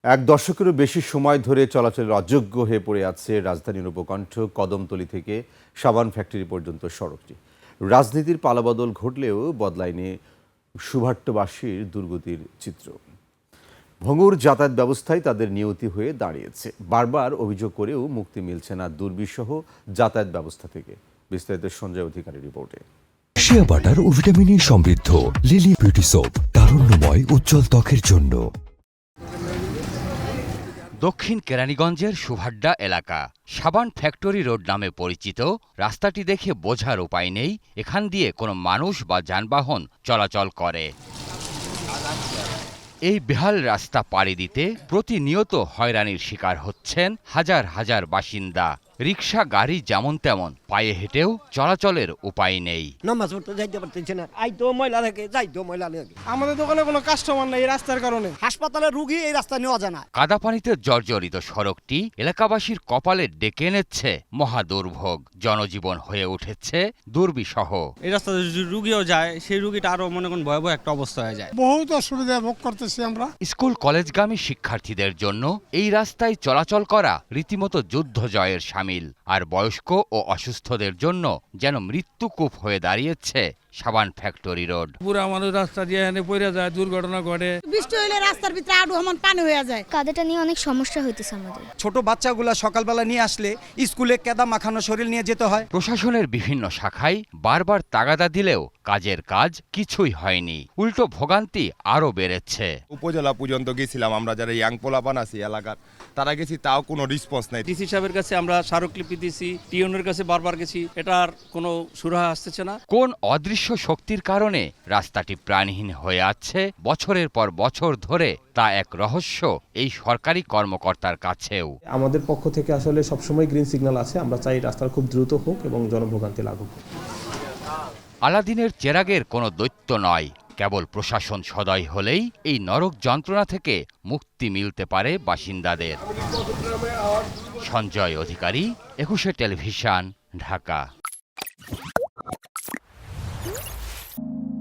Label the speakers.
Speaker 1: এক দশকেরও বেশি সময় ধরে চলাচলের অযোগ্য হয়ে পড়ে আছে রাজধানীর উপকণ্ঠ কদমতলী থেকে সাবান ফ্যাক্টরি পর্যন্ত সড়কটি। রাজনীতির পালাবদল ঘটলেও বদলায়নি সুভাট্টবাসীর দুর্গতির চিত্র। ভঙ্গুর যাতায়াত ব্যবস্থায় তাদের নিয়তি হয়ে দাঁড়িয়েছে। বারবার অভিযোগ করেও মুক্তি মিলছে না দুর্বিষহ যাতায়াত ব্যবস্থা থেকে। বিস্তারিত সঞ্জয় অধিকারী রিপোর্টে।
Speaker 2: শিয়া বাটার ও ভিটামিন সমৃদ্ধ লিলি বিউটি সোপ, তারুণ্যময় উজ্জ্বল ত্বকের জন্য।
Speaker 3: দক্ষিণ কেরানীগঞ্জের সুভাড্ডা এলাকা সাবান ফ্যাক্টরি রোড নামে পরিচিত। রাস্তাটি দেখে বোঝার উপায় নেই এখান দিয়ে কোনো মানুষ বা যানবাহন চলাচল করে। এই বেহাল রাস্তা পাড়ি দিতে প্রতিনিয়ত হয়রানির শিকার হচ্ছেন হাজার হাজার বাসিন্দা। রিকশা গাড়ি যেমন তেমন পায়ে হেঁটেও চলাচলের উপায় নেই।
Speaker 4: নামাজ পড়তে যাইতে পারতেছে না, আইতো ময়লা থাকে যাইতো ময়লা লাগে।
Speaker 5: আমাদের দোকানে কোনো কাস্টমার নাই এই রাস্তার কারণে।
Speaker 4: হাসপাতালে রুগী এই রাস্তা নেওয়া যায় না।
Speaker 3: কাদাপানিতে জর্জরিত সড়কটি এলাকাবাসীর কপালে ডেকে এনেছে মহা দুর্ভোগ। জনজীবন হয়ে উঠেছে দুর্বিষহ।
Speaker 6: এই রাস্তাতে যদি রুগীও যায় সেই রুগীটা আরো মনে করেন ভয়াবহ একটা অবস্থা হয়ে যায়।
Speaker 5: বহুত অসুবিধা ভোগ করতেছি আমরা।
Speaker 3: স্কুল কলেজগামী শিক্ষার্থীদের জন্য এই রাস্তায় চলাচল করা রীতিমতো যুদ্ধ জয়ের শামিল। আর বয়স্ক ও অসুস্থদের জন্য যেন মৃত্যুকূপ হয়ে দাঁড়িয়েছে সাবান ফ্যাক্টরি রোড।
Speaker 7: পুরো আমাদের রাস্তা দিয়ে এনে পড়ে যায়, দুর্ঘটনা ঘটে।
Speaker 8: বৃষ্টি হইলে রাস্তার ভিতরে আডু সমান পানি হয়ে যায়।
Speaker 9: কাদাটা নিয়ে অনেক সমস্যা হইতেছে আমাদের।
Speaker 4: ছোট বাচ্চাগুলা সকালবেলা নিয়ে আসলে স্কুলে কেদা মাখানো শরীর নিয়ে যেতে হয়।
Speaker 3: প্রশাসনের বিভিন্ন শাখায় বারবার তাগাদা দিলেও কাজের কাজ কিছুই হয়নি। উল্টো ভোগান্তি আরও বেড়েছে।
Speaker 10: উপজেলা পর্যন্ত গেছিলাম আমরা, যারা ইয়াং পোলাপান আছি এলাকার, তারা গেছি, তাও কোনো রেসপন্স নাই।
Speaker 6: ডিসি সাহেবের কাছে আমরা স্মারকলিপি দিয়েছি, টিওনের কাছে বারবার গেছি, এটার কোনো সুরাহা আসতেছে না।
Speaker 3: কোন অদৃশ্য শক্তির কারণে রাস্তাটি প্রাণহীন হয়ে আছে বছরের পর বছর ধরে, তা এক রহস্য এই সরকারি কর্মকর্তার কাছেও।
Speaker 11: আমাদের পক্ষ থেকে আসলে সবসময় গ্রিন সিগন্যাল আছে। আমরা চাই রাস্তা খুব দ্রুত হোক এবং জনভোগান্তি লাঘব হোক।
Speaker 3: আলাদিনের চেরাগের কোনো দৈত্য নয়, কেবল প্রশাসন সদয় হলেই এই নরক যন্ত্রণা থেকে মুক্তি মিলতে পারে বাসিন্দাদের। সঞ্জয় অধিকারী, ২১ টেলিভিশন, ঢাকা।